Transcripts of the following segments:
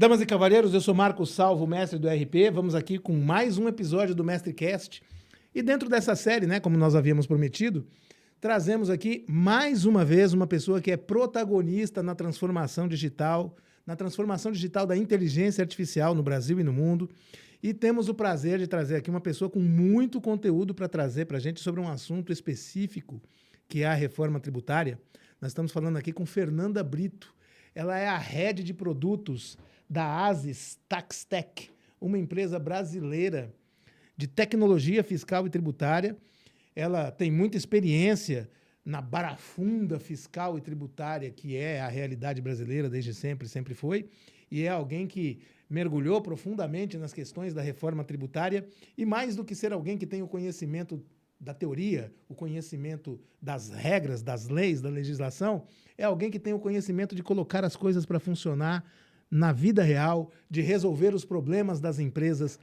Damas e cavalheiros, eu sou Marcos Salvo, mestre do RP. Vamos aqui com mais um episódio do MestreCast. E dentro dessa série, né, como nós havíamos prometido, trazemos aqui mais uma vez uma pessoa que é protagonista na transformação digital da inteligência artificial no Brasil e no mundo. E temos o prazer de trazer aqui uma pessoa com muito conteúdo para trazer para a gente sobre um assunto específico, que é a reforma tributária. Nós estamos falando aqui com Fernanda Brito. Ela é a head de produtos da Asis TaxTech, uma empresa brasileira de tecnologia fiscal e tributária. Ela tem muita experiência na barafunda fiscal e tributária, que é a realidade brasileira desde sempre, sempre foi, e é alguém que mergulhou profundamente nas questões da reforma tributária, e mais do que ser alguém que tem o conhecimento da teoria, o conhecimento das regras, das leis, da legislação, é alguém que tem o conhecimento de colocar as coisas para funcionar na vida real, de resolver os problemas das empresas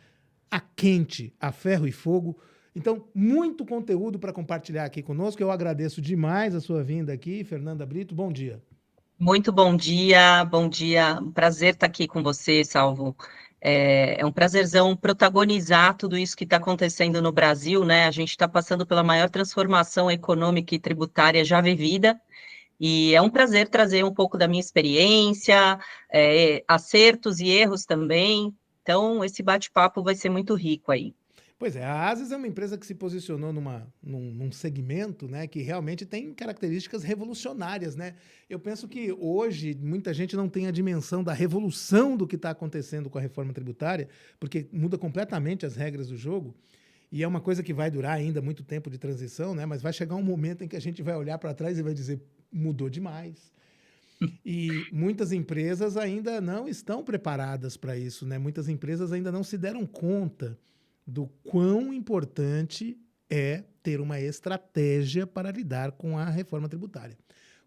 a quente, a ferro e fogo. Então, muito conteúdo para compartilhar aqui conosco. Eu agradeço demais a sua vinda aqui, Fernanda Brito. Bom dia. Muito bom dia, bom dia. Um prazer estar aqui com você, Salvo. É um prazerzão protagonizar tudo isso que está acontecendo no Brasil, né? A gente está passando pela maior transformação econômica e tributária já vivida, e é um prazer trazer um pouco da minha experiência, acertos e erros também. Então, esse bate-papo vai ser muito rico aí. Pois é, a Asis é uma empresa que se posicionou num segmento, né, que realmente tem características revolucionárias, né? Eu penso que hoje muita gente não tem a dimensão da revolução do que está acontecendo com a reforma tributária, porque muda completamente as regras do jogo. E é uma coisa que vai durar ainda muito tempo de transição, né? Mas vai chegar um momento em que a gente vai olhar para trás e vai dizer, mudou demais. E muitas empresas ainda não estão preparadas para isso, né? Muitas empresas ainda não se deram conta do quão importante é ter uma estratégia para lidar com a reforma tributária.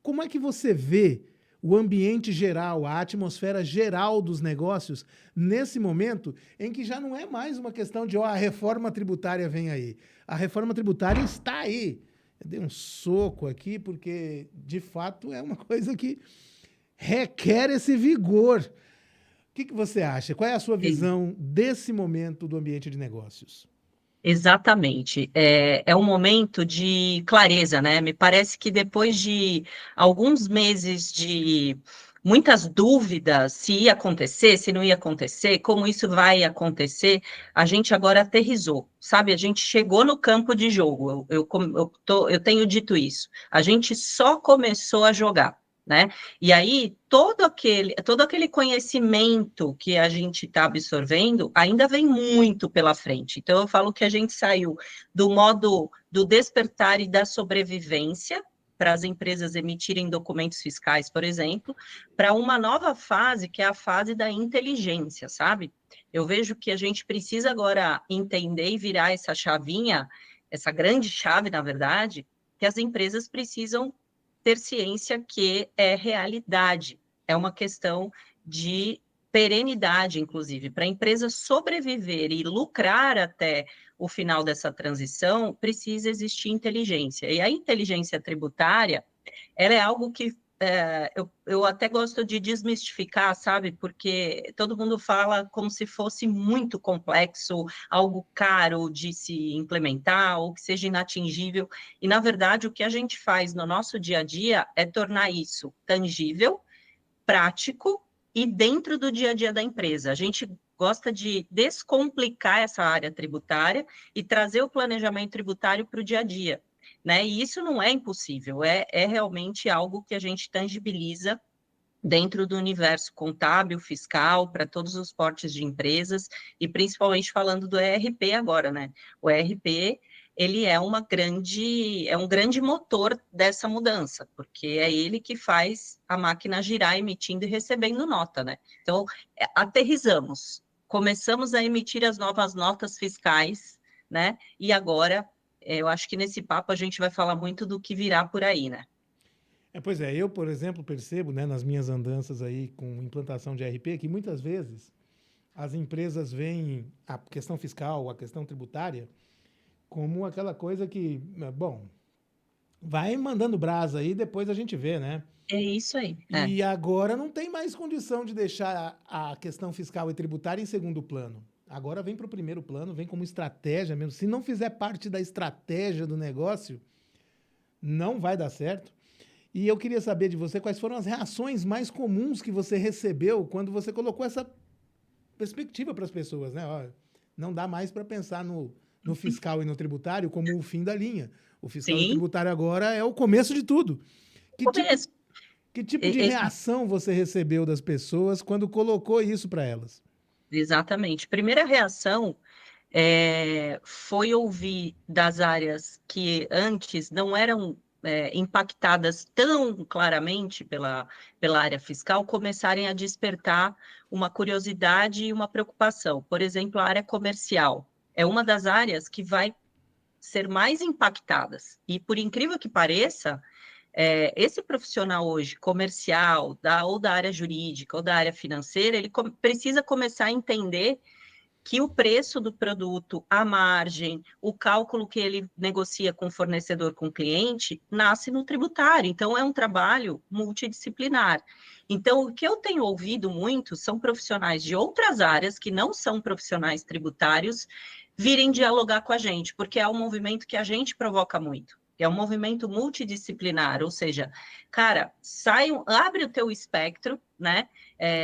Como é que você vê o ambiente geral, a atmosfera geral dos negócios nesse momento em que já não é mais uma questão de a reforma tributária vem aí. A reforma tributária está aí. Eu dei um soco aqui porque, de fato, é uma coisa que requer esse vigor. O que você acha? Qual é a sua visão desse momento do ambiente de negócios? Exatamente. É um momento de clareza, né? Me parece que depois de alguns meses de muitas dúvidas se ia acontecer, se não ia acontecer, como isso vai acontecer, a gente agora aterrissou, sabe? A gente chegou no campo de jogo. Eu tenho dito isso. A gente só começou a jogar. Né? E aí, todo aquele conhecimento que a gente está absorvendo ainda vem muito pela frente. Então, eu falo que a gente saiu do modo do despertar e da sobrevivência, para as empresas emitirem documentos fiscais, por exemplo, para uma nova fase, que é a fase da inteligência, sabe? Eu vejo que a gente precisa agora entender e virar essa chavinha, essa grande chave, na verdade, que as empresas precisam ter ciência que é realidade, é uma questão de perenidade, inclusive, para a empresa sobreviver e lucrar até o final dessa transição, precisa existir inteligência. E a inteligência tributária, ela é algo que eu até gosto de desmistificar, sabe? Porque todo mundo fala como se fosse muito complexo, algo caro de se implementar ou que seja inatingível. E, na verdade, o que a gente faz no nosso dia a dia é tornar isso tangível, prático e dentro do dia a dia da empresa. A gente gosta de descomplicar essa área tributária e trazer o planejamento tributário para o dia a dia. Né? E isso não é impossível, é realmente algo que a gente tangibiliza dentro do universo contábil, fiscal, para todos os portes de empresas, e principalmente falando do ERP agora, né? O ERP, ele é um grande motor dessa mudança, porque é ele que faz a máquina girar, emitindo e recebendo nota, né? Então, aterrissamos, começamos a emitir as novas notas fiscais, né? E agora, eu acho que nesse papo a gente vai falar muito do que virá por aí, né? Pois é, eu, por exemplo, percebo, né, nas minhas andanças aí com implantação de RP, que muitas vezes as empresas veem a questão fiscal, a questão tributária, como aquela coisa que, bom, vai mandando brasa aí, depois a gente vê, né? É isso aí. É. E agora não tem mais condição de deixar a questão fiscal e tributária em segundo plano. Agora vem para o primeiro plano, vem como estratégia mesmo. Se não fizer parte da estratégia do negócio, não vai dar certo. E eu queria saber de você quais foram as reações mais comuns que você recebeu quando você colocou essa perspectiva para as pessoas, né? Ó, não dá mais para pensar no fiscal e no tributário como o fim da linha. O fiscal e o Sim, tributário agora é o começo de tudo. Que tipo, começo. que tipo de reação você recebeu das pessoas quando colocou isso para elas? Exatamente. Primeira reação foi ouvir das áreas que antes não eram impactadas tão claramente pela área fiscal, começarem a despertar uma curiosidade e uma preocupação. Por exemplo, a área comercial é uma das áreas que vai ser mais impactadas. E, por incrível que pareça, esse profissional hoje, comercial, ou da área jurídica, ou da área financeira, ele precisa começar a entender que o preço do produto, a margem, o cálculo que ele negocia com o fornecedor, com o cliente, nasce no tributário. Então, é um trabalho multidisciplinar. Então, o que eu tenho ouvido muito são profissionais de outras áreas, que não são profissionais tributários, virem dialogar com a gente, porque é um movimento que a gente provoca muito. É um movimento multidisciplinar, ou seja, cara, abre o teu espectro, né?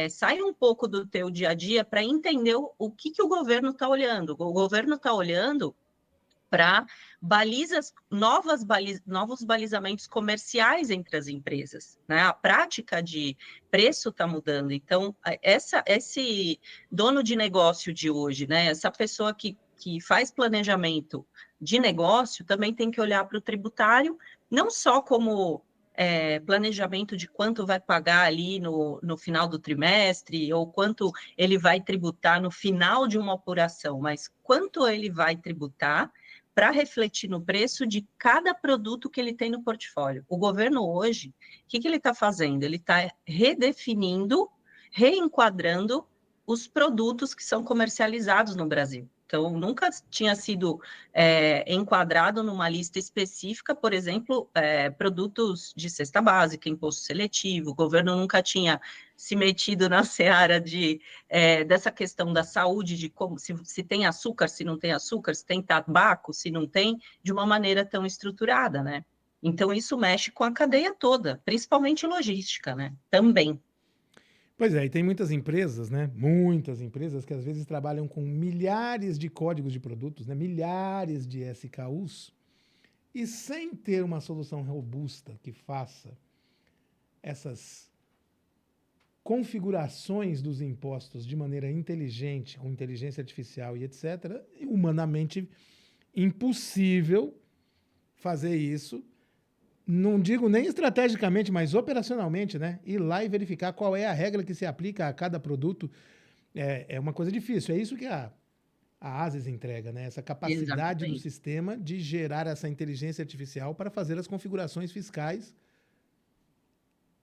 Sai um pouco do teu dia a dia para entender o que o governo está olhando. O governo está olhando para novos balizamentos comerciais entre as empresas, né? A prática de preço está mudando. Então, esse dono de negócio de hoje, né? Essa pessoa que faz planejamento de negócio também tem que olhar para o tributário, não só como planejamento de quanto vai pagar ali no final do trimestre, ou quanto ele vai tributar no final de uma apuração, mas quanto ele vai tributar para refletir no preço de cada produto que ele tem no portfólio. O governo hoje, o que ele está fazendo? Ele está redefinindo, reenquadrando os produtos que são comercializados no Brasil. Então, nunca tinha sido enquadrado numa lista específica, por exemplo, produtos de cesta básica, imposto seletivo. O governo nunca tinha se metido na seara dessa questão da saúde, de como se tem açúcar, se não tem açúcar, se tem tabaco, se não tem, de uma maneira tão estruturada, né? Então, isso mexe com a cadeia toda, principalmente logística, né? Também. Pois é, e tem muitas empresas, né? Muitas empresas que às vezes trabalham com milhares de códigos de produtos, né? Milhares de SKUs, e sem ter uma solução robusta que faça essas configurações dos impostos de maneira inteligente, com inteligência artificial e etc., humanamente impossível fazer isso. Não digo nem estrategicamente, mas operacionalmente, né? Ir lá e verificar qual é a regra que se aplica a cada produto é uma coisa difícil. É isso que a ASIS entrega, né? Essa capacidade do Exatamente. sistema de gerar essa inteligência artificial para fazer as configurações fiscais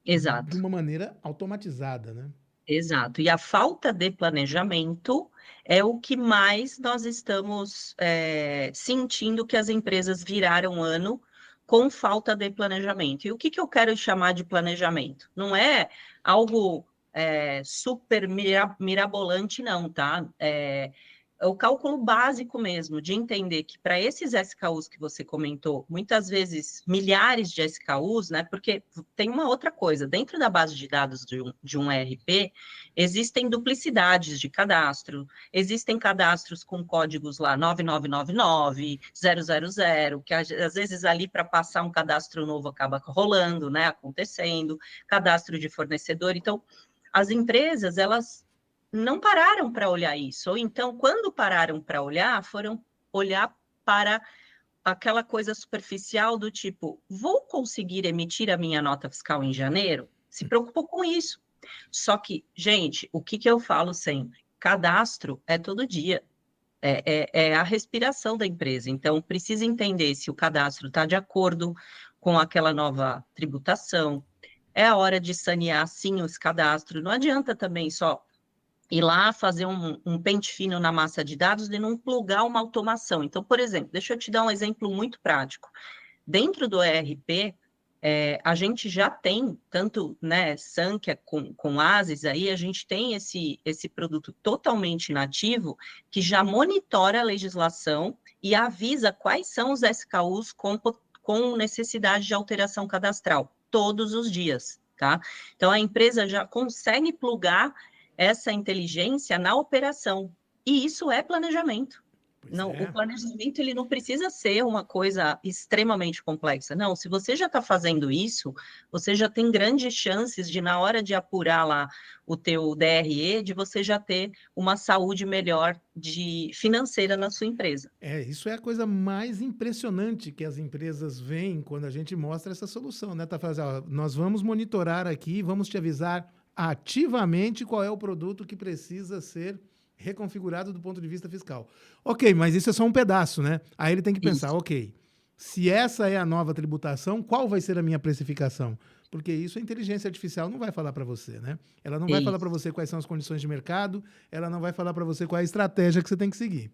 de Exato. uma maneira automatizada, né? Exato. E a falta de planejamento é o que mais nós estamos sentindo que as empresas viraram ano com falta de planejamento. E o que eu quero chamar de planejamento? Não é algo super mirabolante, não, tá? É o cálculo básico mesmo, de entender que para esses SKUs que você comentou, muitas vezes milhares de SKUs, né? Porque tem uma outra coisa, dentro da base de dados de um ERP, existem duplicidades de cadastro, existem cadastros com códigos lá 9999, 000, que às vezes ali para passar um cadastro novo acaba rolando, né? Acontecendo, cadastro de fornecedor. Então, as empresas, elas não pararam para olhar isso, ou então, quando pararam para olhar, foram olhar para aquela coisa superficial do tipo, vou conseguir emitir a minha nota fiscal em janeiro? Se preocupou com isso. Só que, gente, o que eu falo sempre? Cadastro é todo dia. É a respiração da empresa. Então, precisa entender se o cadastro está de acordo com aquela nova tributação. É a hora de sanear, sim, os cadastros. Não adianta também só ir lá fazer um pente fino na massa de dados e não plugar uma automação. Então, por exemplo, deixa eu te dar um exemplo muito prático. Dentro do ERP, a gente já tem, tanto, né, Sankhya com Asis, aí a gente tem esse produto totalmente nativo, que já monitora a legislação e avisa quais são os SKUs com necessidade de alteração cadastral, todos os dias, tá? Então, a empresa já consegue plugar essa inteligência na operação, e isso é planejamento. Pois Não, o é. planejamento ele não precisa ser uma coisa extremamente complexa. Não, se você já está fazendo isso, você já tem grandes chances de, na hora de apurar lá o teu DRE, de você já ter uma saúde melhor financeira na sua empresa. Isso é a coisa mais impressionante que as empresas veem quando a gente mostra essa solução, né? Tá fazendo, ó, nós vamos monitorar aqui, vamos te avisar ativamente qual é o produto que precisa ser reconfigurado do ponto de vista fiscal. Ok, mas isso é só um pedaço, né? Aí ele tem que pensar, Isso. ok, se essa é a nova tributação, qual vai ser a minha precificação? Porque isso a inteligência artificial não vai falar para você, né? Ela não vai falar para Isso. você quais são as condições de mercado, ela não vai falar para você qual é a estratégia que você tem que seguir.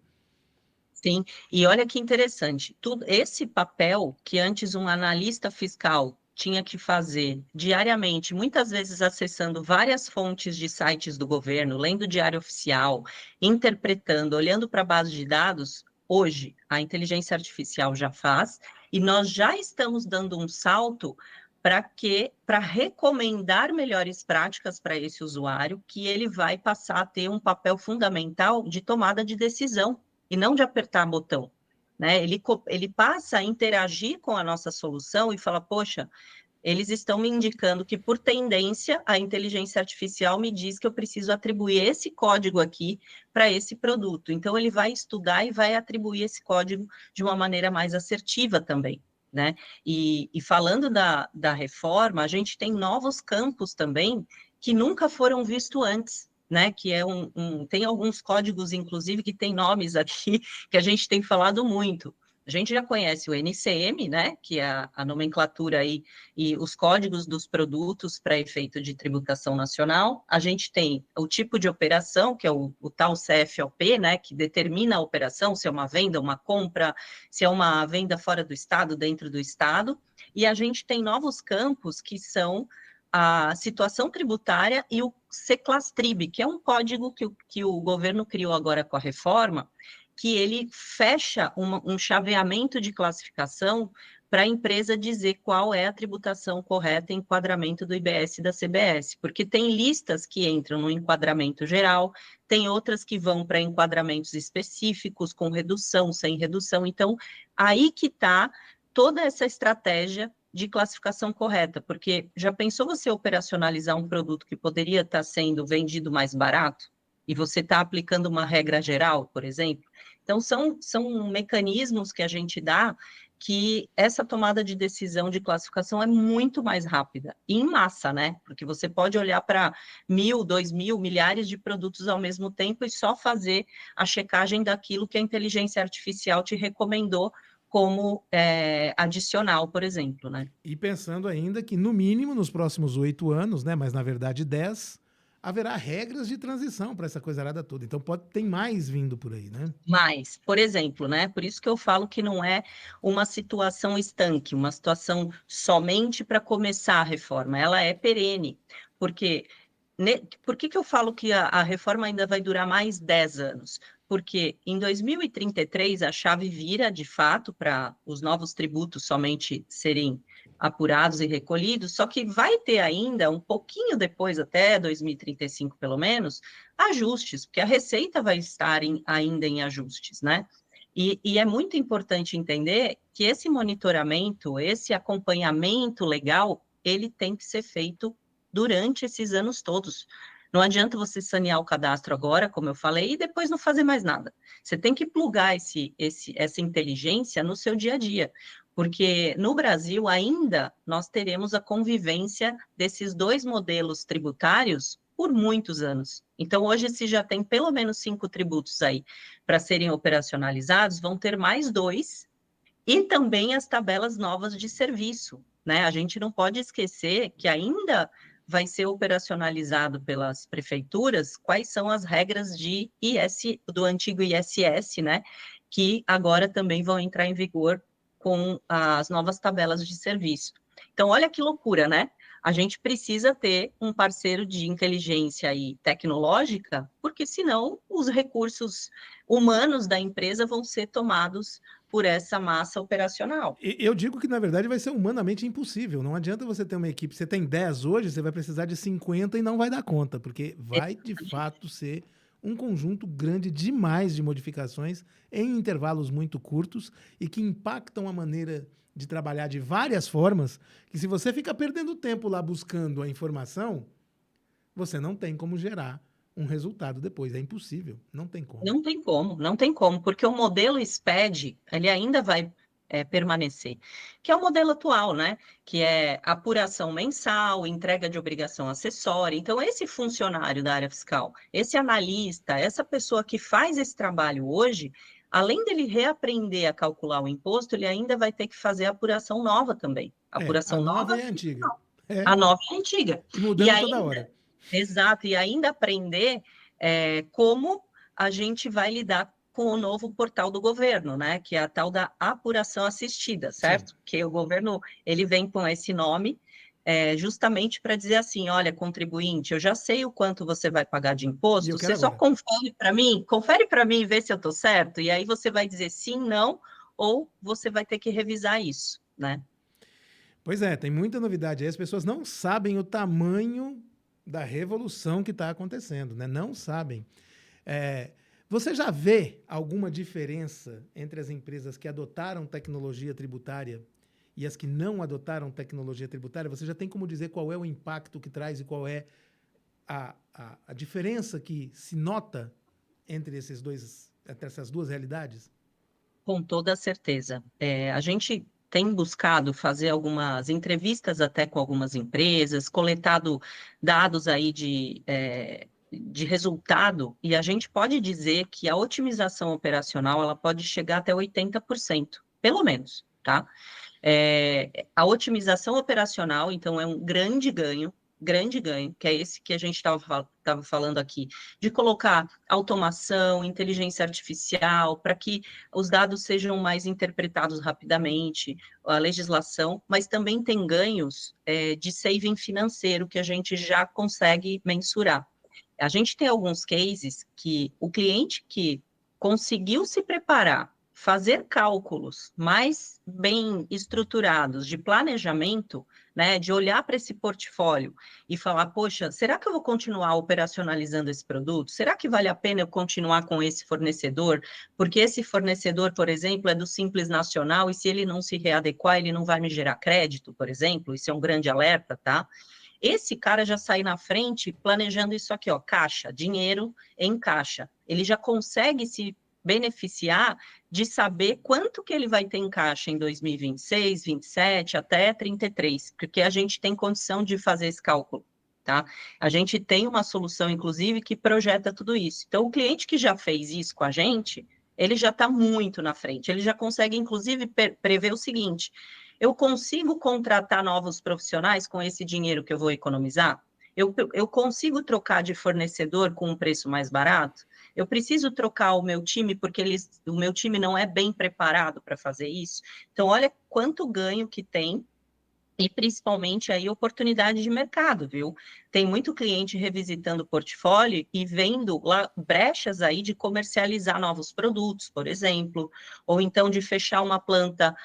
Sim, e olha que interessante, esse papel que antes um analista fiscal tinha que fazer diariamente, muitas vezes acessando várias fontes de sites do governo, lendo o diário oficial, interpretando, olhando para a base de dados, hoje a inteligência artificial já faz, e nós já estamos dando um salto para recomendar melhores práticas para esse usuário, que ele vai passar a ter um papel fundamental de tomada de decisão e não de apertar botão, né? Ele passa a interagir com a nossa solução e fala, poxa, eles estão me indicando que, por tendência, a inteligência artificial me diz que eu preciso atribuir esse código aqui para esse produto. Então, ele vai estudar e vai atribuir esse código de uma maneira mais assertiva também, né? E falando da reforma, a gente tem novos campos também que nunca foram vistos antes, né? Que é tem alguns códigos, inclusive, que tem nomes aqui que a gente tem falado muito. A gente já conhece o NCM, né? Que é a nomenclatura aí e os códigos dos produtos para efeito de tributação nacional. A gente tem o tipo de operação, que é o tal CFOP, né? Que determina a operação, se é uma venda, uma compra, se é uma venda fora do estado, dentro do estado. E a gente tem novos campos que são a situação tributária e o Seclastrib, que é um código que o governo criou agora com a reforma, que ele fecha um chaveamento de classificação para a empresa dizer qual é a tributação correta em enquadramento do IBS e da CBS, porque tem listas que entram no enquadramento geral, tem outras que vão para enquadramentos específicos, com redução, sem redução. Então, aí que está toda essa estratégia de classificação correta, porque já pensou você operacionalizar um produto que poderia estar sendo vendido mais barato e você está aplicando uma regra geral, por exemplo? Então, são mecanismos que a gente dá que essa tomada de decisão de classificação é muito mais rápida, e em massa, né? Porque você pode olhar para 1.000, 2.000, milhares de produtos ao mesmo tempo e só fazer a checagem daquilo que a inteligência artificial te recomendou como adicional, por exemplo, né? E pensando ainda que, no mínimo, nos próximos 8 anos, né, mas na verdade 10, haverá regras de transição para essa coisa arada toda. Então tem mais vindo por aí, né? Mas, por exemplo, né? Por isso que eu falo que não é uma situação estanque, uma situação somente para começar a reforma, ela é perene, porque por que eu falo que a reforma ainda vai durar mais 10 anos? Porque em 2033 a chave vira, de fato, para os novos tributos somente serem apurados e recolhidos, só que vai ter ainda, um pouquinho depois, até 2035 pelo menos, ajustes, porque a receita vai estar ainda em ajustes, né? E é muito importante entender que esse monitoramento, esse acompanhamento legal, ele tem que ser feito durante esses anos todos. Não adianta você sanear o cadastro agora, como eu falei, e depois não fazer mais nada. Você tem que plugar essa inteligência no seu dia a dia, porque no Brasil ainda nós teremos a convivência desses dois modelos tributários por muitos anos. Então, hoje, se já tem pelo menos 5 tributos aí para serem operacionalizados, vão ter mais 2, e também as tabelas novas de serviço, né? A gente não pode esquecer que ainda vai ser operacionalizado pelas prefeituras quais são as regras do antigo ISS, né? Que agora também vão entrar em vigor com as novas tabelas de serviço. Então, olha que loucura, né? A gente precisa ter um parceiro de inteligência e tecnológica, porque senão os recursos humanos da empresa vão ser tomados por essa massa operacional. Eu digo que, na verdade, vai ser humanamente impossível. Não adianta você ter uma equipe. Você tem 10 hoje, você vai precisar de 50 e não vai dar conta, porque vai, de fato, ser um conjunto grande demais de modificações em intervalos muito curtos e que impactam a maneira de trabalhar de várias formas, que se você fica perdendo tempo lá buscando a informação, você não tem como gerar um resultado depois. É impossível. Não tem como. Não tem como, porque o modelo SPED, ele ainda vai permanecer, que é o modelo atual, né? Que é apuração mensal, entrega de obrigação acessória. Então, esse funcionário da área fiscal, esse analista, essa pessoa que faz esse trabalho hoje, além dele reaprender a calcular o imposto, ele ainda vai ter que fazer a apuração nova também. A Apuração nova nova, e a antiga. É, a nova e a antiga. e E mudando toda ainda hora. Exato, e ainda aprender como a gente vai lidar com o novo portal do governo, né? Que é a tal da apuração assistida, Sim. certo? Que o governo ele vem com esse nome justamente para dizer assim, olha, contribuinte, eu já sei o quanto você vai pagar de E eu imposto, quero você só agora. confere para mim e vê se eu estou certo, e aí você vai dizer sim, não, ou você vai ter que revisar isso, né? Pois é, tem muita novidade aí. As pessoas não sabem o tamanho da revolução que está acontecendo, né? Não sabem. É, você já vê alguma diferença entre as empresas que adotaram tecnologia tributária e as que não adotaram tecnologia tributária? Você já tem como dizer qual é o impacto que traz e qual é a diferença que se nota entre essas duas realidades? Com toda certeza. A gente tem buscado fazer algumas entrevistas até com algumas empresas, coletado dados aí de resultado, e a gente pode dizer que a otimização operacional ela pode chegar até 80%, pelo menos, tá? A otimização operacional, então, é um grande ganho, que é esse que a gente estava falando aqui, de colocar automação, inteligência artificial, para que os dados sejam mais interpretados rapidamente, a legislação, mas também tem ganhos de saving financeiro que a gente já consegue mensurar. A gente tem alguns cases que o cliente que conseguiu se preparar, fazer cálculos mais bem estruturados de planejamento, né, de olhar para esse portfólio e falar, poxa, será que eu vou continuar operacionalizando esse produto? Será que vale a pena eu continuar com esse fornecedor? Porque esse fornecedor, por exemplo, é do Simples Nacional e se ele não se readequar, ele não vai me gerar crédito, por exemplo. Isso é um grande alerta, tá? Esse cara já sai na frente planejando isso aqui, ó, caixa, dinheiro em caixa. Ele já consegue se beneficiar de saber quanto que ele vai ter em caixa em 2026, 27, até 33, porque a gente tem condição de fazer esse cálculo, tá? A gente tem uma solução, inclusive, que projeta tudo isso. Então, o cliente que já fez isso com a gente, ele já está muito na frente, ele já consegue, inclusive, prever o seguinte: eu consigo contratar novos profissionais com esse dinheiro que eu vou economizar? Eu consigo trocar de fornecedor com um preço mais barato? Eu preciso trocar o meu time porque o meu time não é bem preparado para fazer isso? Então, olha quanto ganho que tem e principalmente aí oportunidade de mercado, viu? Tem muito cliente revisitando o portfólio e vendo lá brechas aí de comercializar novos produtos, por exemplo, ou então de fechar uma planta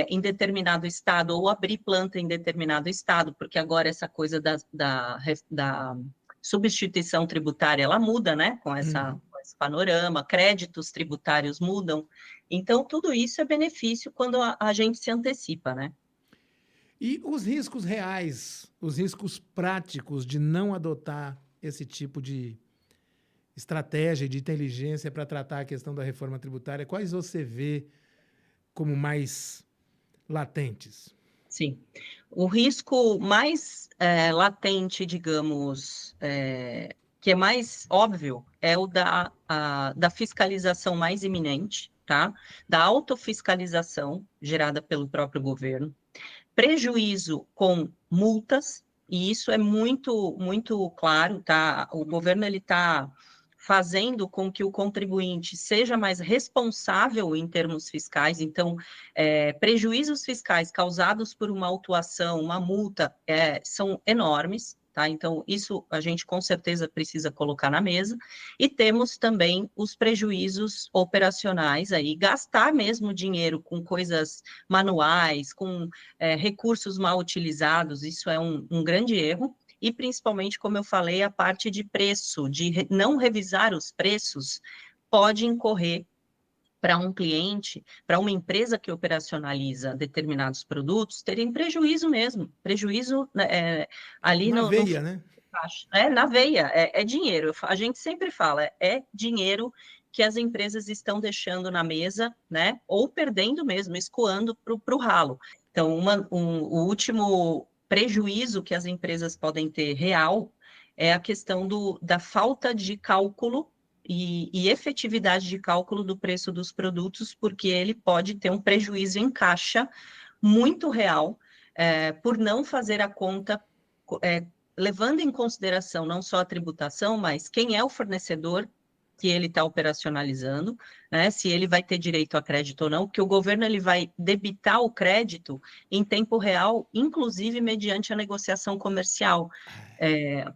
em determinado estado, ou abrir planta em determinado estado, porque agora essa coisa da substituição tributária, ela muda, né? Com Uhum. com esse panorama, créditos tributários mudam. Então, tudo isso é benefício quando a gente se antecipa, né? E os riscos reais, os riscos práticos de não adotar esse tipo de estratégia e de inteligência para tratar a questão da reforma tributária, quais você vê como mais latentes? Sim. O risco mais latente, digamos, que é mais óbvio, é o da fiscalização mais iminente, tá? Da autofiscalização gerada pelo próprio governo, prejuízo com multas, e isso é muito claro, tá? O governo ele está fazendo com que o contribuinte seja mais responsável em termos fiscais. Então, prejuízos fiscais causados por uma autuação, uma multa, são enormes. Tá? Então, isso a gente com certeza precisa colocar na mesa. E temos também os prejuízos operacionais, aí, gastar mesmo dinheiro com coisas manuais, com recursos mal utilizados, isso é um grande erro. E principalmente, como eu falei, a parte de preço, de não revisar os preços, pode incorrer para um cliente, para uma empresa que operacionaliza determinados produtos, terem prejuízo mesmo, prejuízo ali Na no veia, né? na veia, é dinheiro. A gente sempre fala, é dinheiro que as empresas estão deixando na mesa, né? Ou perdendo mesmo, escoando para o ralo. Então, o último prejuízo que as empresas podem ter real é a questão da falta de cálculo e efetividade de cálculo do preço dos produtos, porque ele pode ter um prejuízo em caixa muito real, por não fazer a conta, levando em consideração não só a tributação, mas quem é o fornecedor que ele está operacionalizando, né, se ele vai ter direito a crédito ou não, porque o governo ele vai debitar o crédito em tempo real, inclusive mediante a negociação comercial.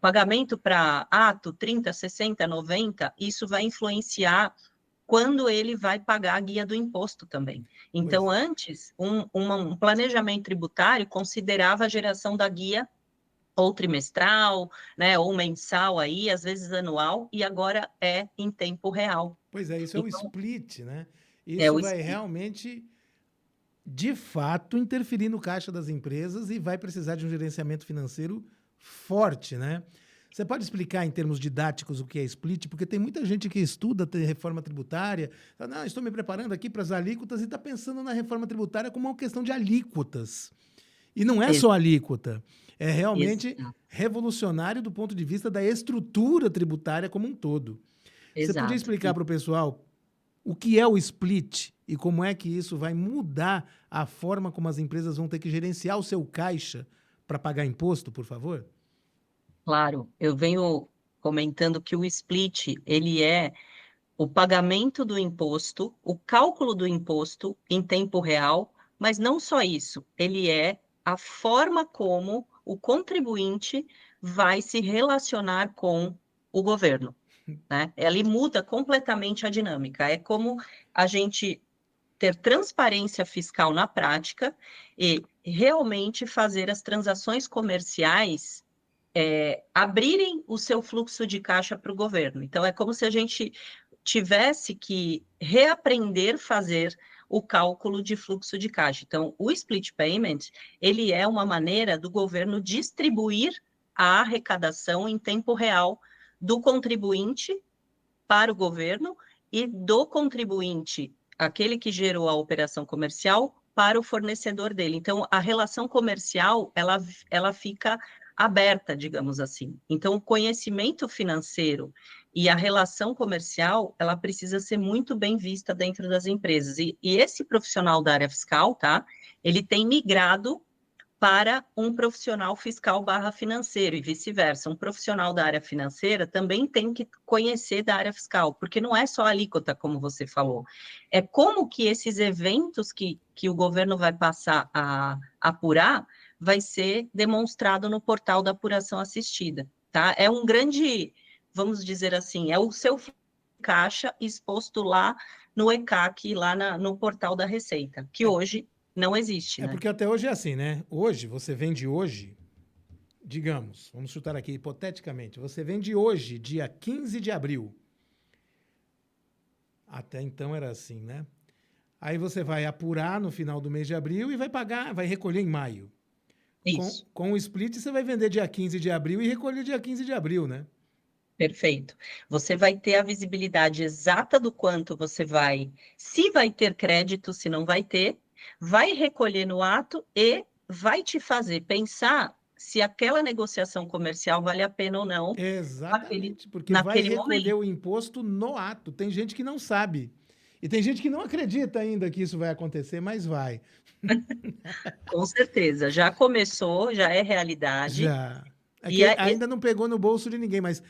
Pagamento para ato 30, 60, 90, isso vai influenciar quando ele vai pagar a guia do imposto também. Então, Pois. antes, um planejamento tributário considerava a geração da guia ou trimestral, né, ou mensal aí, às vezes anual, e agora é em tempo real. Pois é, isso é o Então, split, né? é Isso o vai realmente, de fato, interferir no caixa das empresas e vai precisar de um gerenciamento financeiro forte, né? Você pode explicar em termos didáticos o que é split? Porque tem muita gente que estuda reforma tributária, fala, não, estou me preparando aqui para as alíquotas e está pensando na reforma tributária como uma questão de alíquotas. E não é ex- só alíquota, é realmente exato, revolucionário do ponto de vista da estrutura tributária como um todo. Você podia exato. explicar para o pessoal o que é o split e como é que isso vai mudar a forma como as empresas vão ter que gerenciar o seu caixa para pagar imposto, por favor? Claro, eu venho comentando que o split, ele é o pagamento do imposto, o cálculo do imposto em tempo real, mas não só isso, ele é a forma como o contribuinte vai se relacionar com o governo, né? Ele muda completamente a dinâmica. É como a gente ter transparência fiscal na prática e realmente fazer as transações comerciais abrirem o seu fluxo de caixa para o governo. Então, é como se a gente tivesse que reaprender a fazer o cálculo de fluxo de caixa. Então, o split payment, ele é uma maneira do governo distribuir a arrecadação em tempo real do contribuinte para o governo e do contribuinte, aquele que gerou a operação comercial, para o fornecedor dele. Então, a relação comercial, ela fica aberta, digamos assim. Então, o conhecimento financeiro e a relação comercial, ela precisa ser muito bem vista dentro das empresas. E esse profissional da área fiscal, tá? Ele tem migrado para um profissional fiscal barra financeiro e vice-versa. Um profissional da área financeira também tem que conhecer da área fiscal, porque não é só a alíquota, como você falou. É como que esses eventos que o governo vai passar a apurar vai ser demonstrado no portal da apuração assistida, tá? É um grande, vamos dizer assim, é o seu caixa exposto lá no ECAC, lá no portal da Receita, que É, hoje não existe, é né? porque até hoje é assim, né? Hoje, você vende hoje, digamos, vamos chutar aqui hipoteticamente, você vende hoje, dia 15 de abril. Até então era assim, né? Aí você vai apurar no final do mês de abril e vai pagar, vai recolher em maio. Isso. Com o split, você vai vender dia 15 de abril e recolher dia 15 de abril, né? Perfeito. Você vai ter a visibilidade exata do quanto você vai, se vai ter crédito, se não vai ter, vai recolher no ato e vai te fazer pensar se aquela negociação comercial vale a pena ou não naquele, Exatamente, porque vai naquele recolher momento. o imposto no ato. Tem gente que não sabe. E tem gente que não acredita ainda que isso vai acontecer, mas vai. Com certeza. Já começou, já é realidade. Já. É E que é, ainda não pegou no bolso de ninguém, mas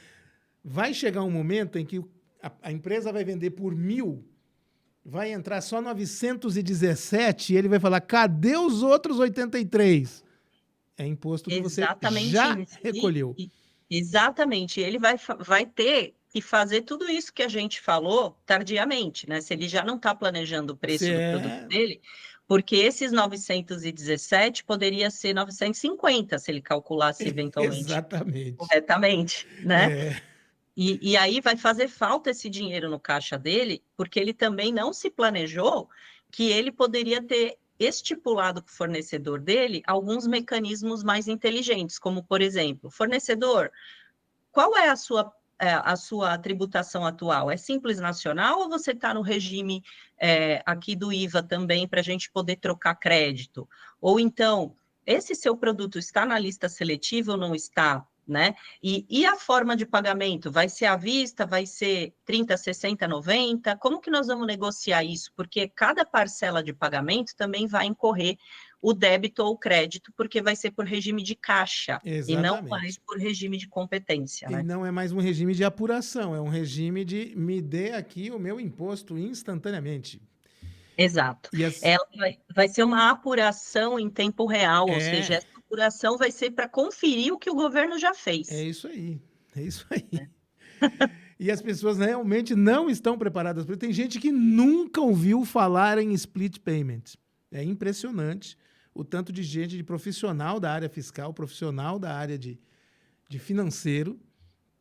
vai chegar um momento em que a empresa vai vender por 1.000, vai entrar só 917 e ele vai falar, cadê os outros 83? É imposto que você Exatamente já isso. recolheu. Exatamente. Ele vai ter que fazer tudo isso que a gente falou tardiamente, né? Se ele já não está planejando o Se preço do produto é... dele, porque esses 917 poderia ser 950 se ele calculasse eventualmente Exatamente. corretamente, né? É, E aí vai fazer falta esse dinheiro no caixa dele, porque ele também não se planejou que ele poderia ter estipulado com o fornecedor dele alguns mecanismos mais inteligentes, como, por exemplo, fornecedor, qual é a sua tributação atual? É simples nacional ou você está no regime aqui do IVA também para a gente poder trocar crédito? Ou então, esse seu produto está na lista seletiva ou não está? Né? E a forma de pagamento? Vai ser à vista? Vai ser 30, 60, 90? Como que nós vamos negociar isso? Porque cada parcela de pagamento também vai incorrer o débito ou o crédito, porque vai ser por regime de caixa e não mais exatamente. por regime de competência, E né? não é mais um regime de apuração, é um regime de me dê aqui o meu imposto instantaneamente. Exato. E as, Ela vai ser uma apuração em tempo real, ou seja, é, essa apuração vai ser para conferir o que o governo já é fez. isso aí. É isso aí. E as pessoas realmente não estão preparadas para isso. Tem gente que nunca ouviu falar em split payment. É impressionante o tanto de gente, de profissional da área fiscal, profissional da área de financeiro,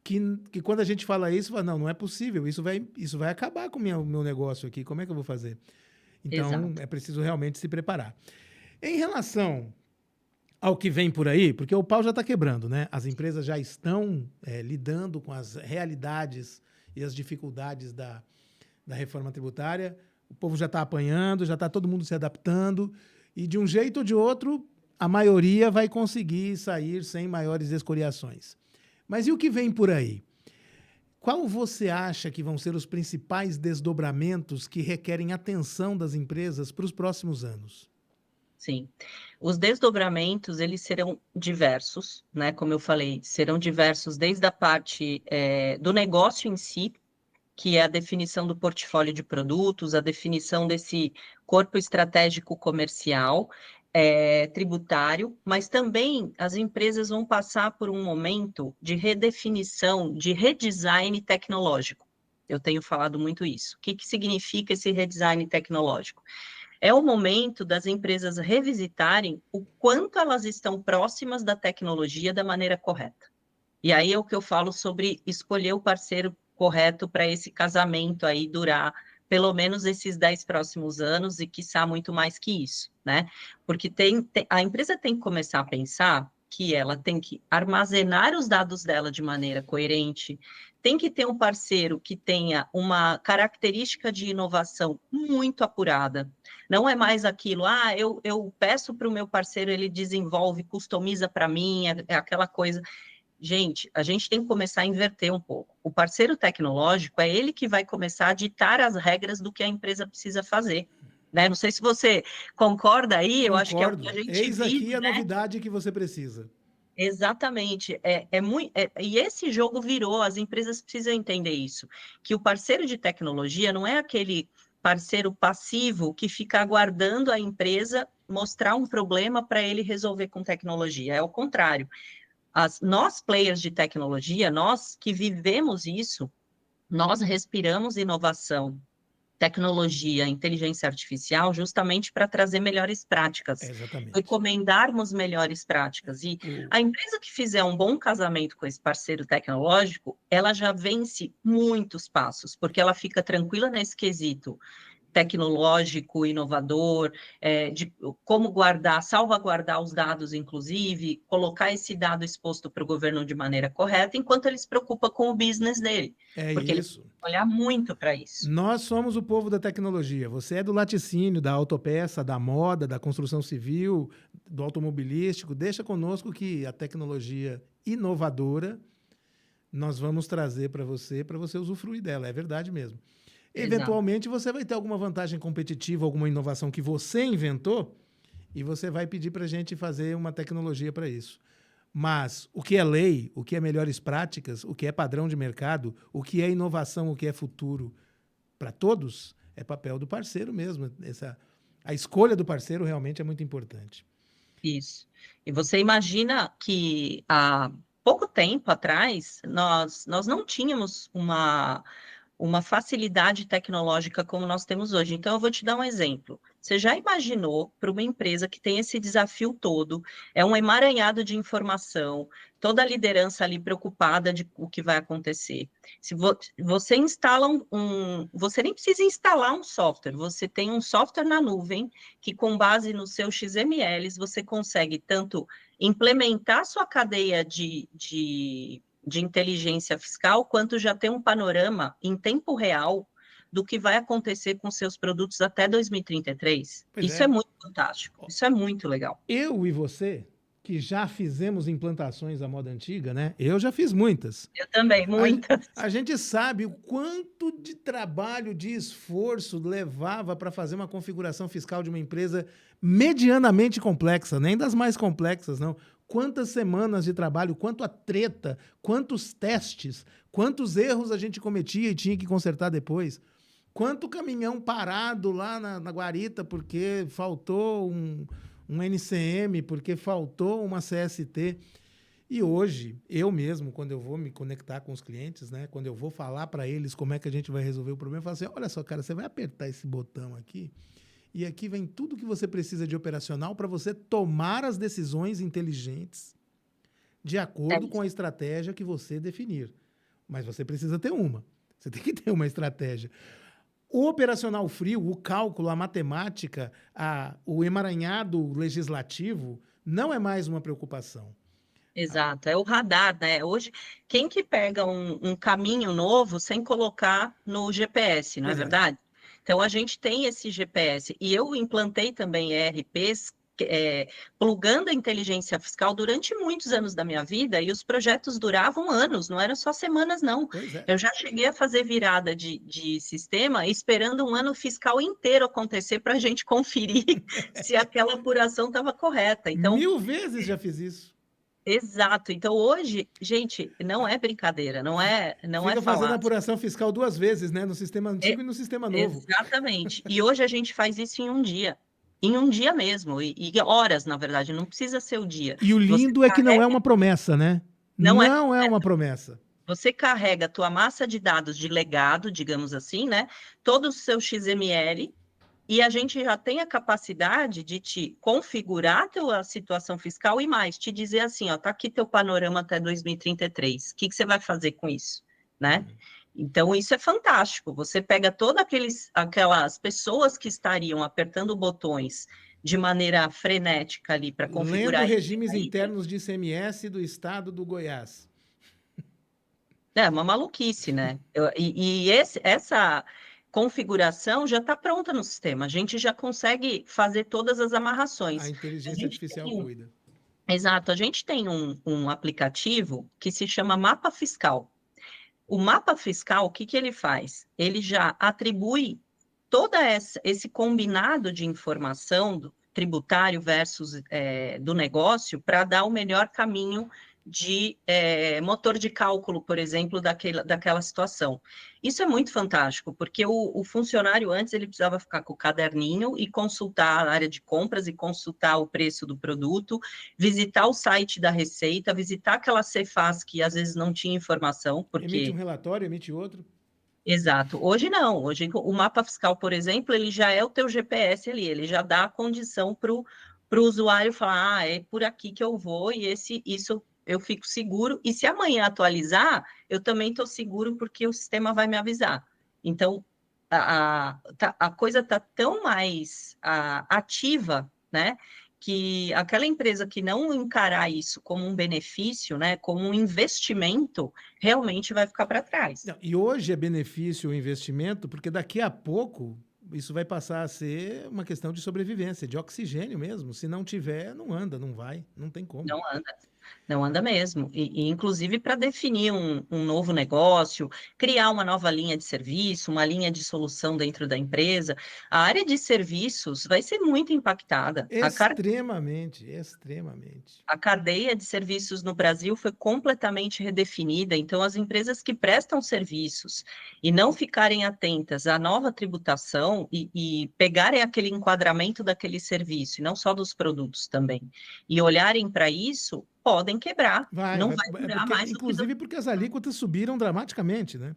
que quando a gente fala isso, fala, não, não é possível, isso vai acabar com o meu negócio aqui, como é que eu vou fazer? Então, Exato. é preciso realmente se preparar. Em relação ao que vem por aí, porque o pau já está quebrando, né? As empresas já estão lidando com as realidades e as dificuldades da reforma tributária, o povo já está apanhando, já está todo mundo se adaptando, e de um jeito ou de outro, a maioria vai conseguir sair sem maiores escoriações. Mas e o que vem por aí? Qual você acha que vão ser os principais desdobramentos que requerem atenção das empresas para os próximos anos? Sim. Os desdobramentos, eles serão diversos, né? Como eu falei, serão diversos desde a parte do negócio em si, que é a definição do portfólio de produtos, a definição desse corpo estratégico comercial, tributário, mas também as empresas vão passar por um momento de redefinição, de redesign tecnológico. Eu tenho falado muito isso. O que significa esse redesign tecnológico? É o momento das empresas revisitarem o quanto elas estão próximas da tecnologia da maneira correta. E aí é o que eu falo sobre escolher o parceiro correto para esse casamento aí durar pelo menos esses 10 próximos anos e quiçá muito mais que isso, né? Porque a empresa tem que começar a pensar que ela tem que armazenar os dados dela de maneira coerente, tem que ter um parceiro que tenha uma característica de inovação muito apurada. Não é mais aquilo, eu peço para o meu parceiro, ele desenvolve, customiza para mim, é aquela coisa. Gente, a gente tem que começar a inverter um pouco. O parceiro tecnológico é ele que vai começar a ditar as regras do que a empresa precisa fazer. Né? Não sei se você concorda aí, eu acho que é o que a Concordo. gente Eis aqui vive, a né? novidade que você precisa. Exatamente. E esse jogo virou, as empresas precisam entender isso, que o parceiro de tecnologia não é aquele parceiro passivo que fica aguardando a empresa mostrar um problema para ele resolver com tecnologia. É o contrário. Nós, players de tecnologia, nós que vivemos isso, nós respiramos inovação, tecnologia, inteligência artificial, justamente para trazer melhores práticas, Exatamente. recomendarmos melhores práticas. E O, a empresa que fizer um bom casamento com esse parceiro tecnológico, ela já vence muitos passos, porque ela fica tranquila nesse quesito tecnológico, inovador, de como guardar, salvaguardar os dados, inclusive, colocar esse dado exposto para o governo de maneira correta, enquanto ele se preocupa com o business dele, é porque ele isso. vai olhar muito para isso. Nós somos o povo da tecnologia. Você é do laticínio, da autopeça, da moda, da construção civil, do automobilístico. Deixa conosco que a tecnologia inovadora nós vamos trazer para você usufruir dela. É verdade mesmo. Exato. Eventualmente você vai ter alguma vantagem competitiva, alguma inovação que você inventou e você vai pedir para a gente fazer uma tecnologia para isso. Mas o que é lei, o que é melhores práticas, o que é padrão de mercado, o que é inovação, o que é futuro para todos, é papel do parceiro mesmo. A escolha do parceiro realmente é muito importante. Isso. E você imagina que há pouco tempo atrás, nós não tínhamos uma facilidade tecnológica como nós temos hoje. Então, eu vou te dar um exemplo. Você já imaginou para uma empresa que tem esse desafio todo, é um emaranhado de informação, toda a liderança ali preocupada de o que vai acontecer. Se você instala você nem precisa instalar um software, você tem um software na nuvem que, com base nos seus XMLs, você consegue tanto implementar sua cadeia de inteligência fiscal, quanto já ter um panorama em tempo real do que vai acontecer com seus produtos até 2033. Pois Isso é é. muito fantástico, isso é muito legal. Eu e você, que já fizemos implantações à moda antiga, né? Eu já fiz muitas. Eu também, A, muitas. a gente sabe o quanto de trabalho, de esforço levava para fazer uma configuração fiscal de uma empresa medianamente complexa, nem das mais complexas, não. Quantas semanas de trabalho, quanto a treta, quantos testes, quantos erros a gente cometia e tinha que consertar depois. Quanto caminhão parado lá na guarita porque faltou um NCM, porque faltou uma CST. E hoje, eu mesmo, quando eu vou me conectar com os clientes, né, quando eu vou falar para eles como é que a gente vai resolver o problema, eu falo assim, olha só, cara, você vai apertar esse botão aqui e aqui vem tudo que você precisa de operacional para você tomar as decisões inteligentes de É acordo com isso. a estratégia que você definir. Mas você precisa ter uma. Você tem que ter uma estratégia. O operacional frio, o cálculo, a matemática, o emaranhado legislativo não é mais uma preocupação. Exato, é o radar, né? Hoje, quem que pega um caminho novo sem colocar no GPS, não é Pois é. verdade? Então, a gente tem esse GPS, e eu implantei também ERPs, plugando a inteligência fiscal durante muitos anos da minha vida, e os projetos duravam anos, não eram só semanas, não. Pois é. Eu já cheguei a fazer virada de sistema, esperando um ano fiscal inteiro acontecer para a gente conferir se aquela apuração estava correta. Então, 1000 vezes já fiz isso. exato. Então, hoje, gente, não é brincadeira, não é Fica fazendo falácia. apuração fiscal 2 vezes, né? No sistema É- antigo e no sistema novo. exatamente. E hoje a gente faz isso em um dia mesmo, e horas, na verdade, não precisa ser o dia. E o Você lindo é que não é uma promessa, né? não é, Não é uma promessa. você carrega a tua massa de dados de legado, digamos assim, né? Todo o seu XML, e a gente já tem a capacidade de te configurar a tua situação fiscal e mais, te dizer assim, ó, tá aqui teu panorama até 2033. O que que você vai fazer com isso, né? Então, isso é fantástico. Você pega todas aquelas pessoas que estariam apertando botões de maneira frenética ali para Lendo configurar esse regimes item. internos de ICMS do estado do Goiás. É uma maluquice, né? Essa configuração já está pronta no sistema. A gente já consegue fazer todas as A amarrações. A inteligência gente artificial tem, cuida. exato, a gente tem um aplicativo que se chama Mapa Fiscal. O Mapa Fiscal, o que que ele faz? Ele já atribui esse combinado de informação do tributário versus do negócio para dar o melhor caminho de motor de cálculo, por exemplo, daquela situação. Isso é muito fantástico, porque o funcionário antes ele precisava ficar com o caderninho e consultar a área de compras e consultar o preço do produto, visitar o site da Receita, visitar aquela Cefaz que às vezes não tinha informação, Emite um porque relatório, emite outro. exato. Hoje não. Hoje o mapa fiscal, por exemplo, ele já é o teu GPS ali, ele já dá a condição para o usuário falar, é por aqui que eu vou e isso eu fico seguro. E se amanhã atualizar, eu também estou seguro porque o sistema vai me avisar. Então, a coisa está tão mais ativa, né? Que aquela empresa que não encarar isso como um benefício, né, como um investimento, realmente vai ficar para trás. Não, e hoje é benefício o investimento, porque daqui a pouco isso vai passar a ser uma questão de sobrevivência, de oxigênio mesmo. Se não tiver, não anda, não vai, não tem como. Não anda. Não anda mesmo. E inclusive, para definir um novo negócio, criar uma nova linha de serviço, uma linha de solução dentro da empresa, a área de serviços vai ser muito impactada. Extremamente, extremamente. A cadeia de serviços no Brasil foi completamente redefinida, então as empresas que prestam serviços e não ficarem atentas à nova tributação e pegarem aquele enquadramento daquele serviço, e não só dos produtos também, e olharem para isso, podem quebrar. Vai, Não vai, vai é durar porque, mais do que... inclusive porque as alíquotas subiram dramaticamente, né?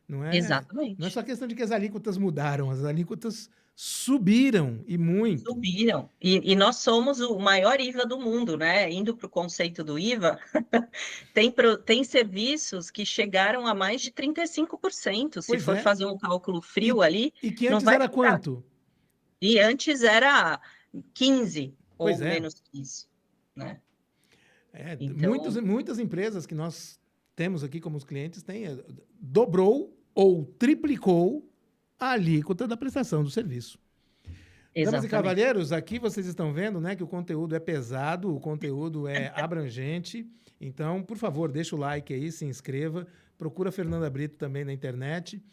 Não é Exatamente. só questão de que as alíquotas mudaram, as alíquotas subiram e muito. Subiram. E nós somos o maior IVA do mundo, né? Indo para o conceito do IVA, tem serviços que chegaram a mais de 35%. Se Pois for é. fazer um cálculo E, frio ali, e que não antes vai era ficar. quanto? E antes era 15 Pois ou é. menos que isso, né? Muitas, Então, muitas empresas que nós temos aqui como os clientes têm, dobrou ou triplicou a alíquota da prestação do serviço. Damas e exatamente. cavalheiros, aqui vocês estão vendo, né, que o conteúdo é pesado, o conteúdo é abrangente. Então, por favor, deixa o like aí, se inscreva, procura a Fernanda Brito também na internet.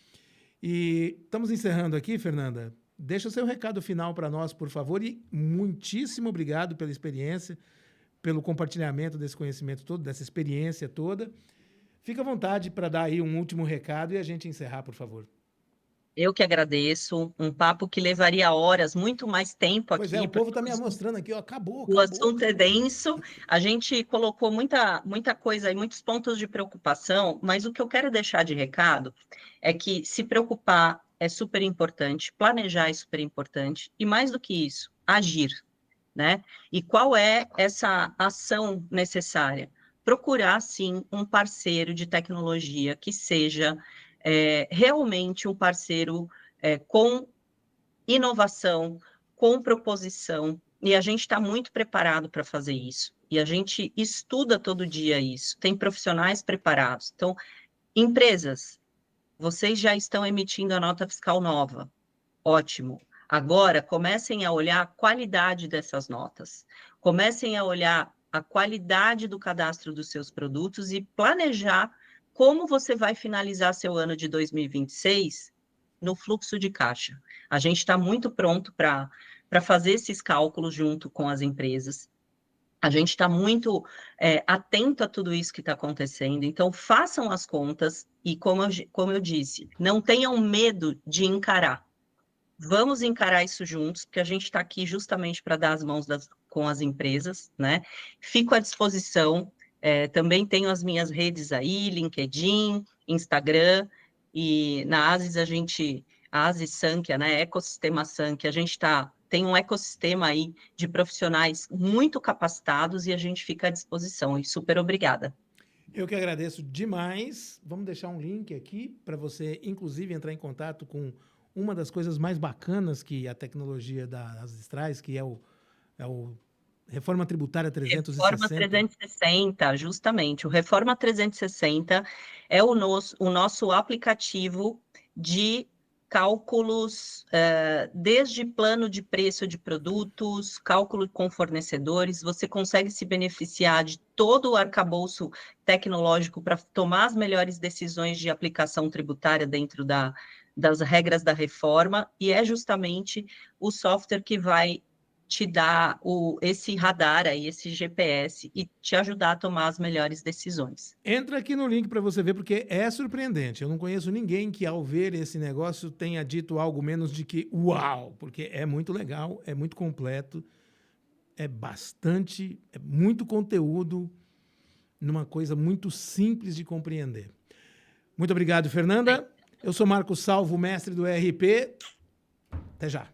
E estamos encerrando aqui, Fernanda. Deixa o seu recado final para nós, por favor, e muitíssimo obrigado pela experiência, pelo compartilhamento desse conhecimento todo, dessa experiência toda. Fica à vontade para dar aí um último recado e a gente encerrar, por favor. Eu que agradeço, um papo que levaria horas, muito mais tempo Pois é, aqui, o porque povo está me mostrando aqui, ó, acabou, o acabou, assunto é acabou. denso, a gente colocou muita coisa e muitos pontos de preocupação, mas o que eu quero deixar de recado é que se preocupar é super importante, planejar é super importante, e mais do que isso, agir, né? E qual é essa ação necessária? Procurar, sim, um parceiro de tecnologia que seja realmente um parceiro com inovação, com proposição, e a gente está muito preparado para fazer isso. E a gente estuda todo dia isso, tem profissionais preparados. Então, empresas, vocês já estão emitindo a nota fiscal nova. Ótimo. Agora, comecem a olhar a qualidade dessas notas. Comecem a olhar a qualidade do cadastro dos seus produtos e planejar como você vai finalizar seu ano de 2026 no fluxo de caixa. A gente está muito pronto para fazer esses cálculos junto com as empresas. A gente está muito atento a tudo isso que está acontecendo. Então, façam as contas e, como eu disse, não tenham medo de encarar. Vamos encarar isso juntos, porque a gente está aqui justamente para dar as mãos com as empresas, né? Fico à disposição. Também tenho as minhas redes aí, LinkedIn, Instagram, e na a Asis Sankhya, né? Ecossistema Sankhya, a gente tem um ecossistema aí de profissionais muito capacitados e a gente fica à disposição. E super obrigada. Eu que agradeço demais. Vamos deixar um link aqui para você, inclusive, entrar em contato com uma das coisas mais bacanas que a tecnologia da Asis traz, que é o Reforma Tributária Reforma 360. 360, justamente. O Reforma 360 é o nosso aplicativo de cálculos, desde plano de preço de produtos, cálculo com fornecedores, você consegue se beneficiar de todo o arcabouço tecnológico para tomar as melhores decisões de aplicação tributária dentro das regras da reforma, e é justamente o software que vai te dar esse radar aí, esse GPS, e te ajudar a tomar as melhores decisões. Entra aqui no link para você ver, porque é surpreendente. Eu não conheço ninguém que, ao ver esse negócio, tenha dito algo menos de que uau, porque é muito legal, é muito completo, é muito conteúdo numa coisa muito simples de compreender. Muito obrigado, Fernanda. Eu sou Marcos Salvo, mestre do ERP. Até já.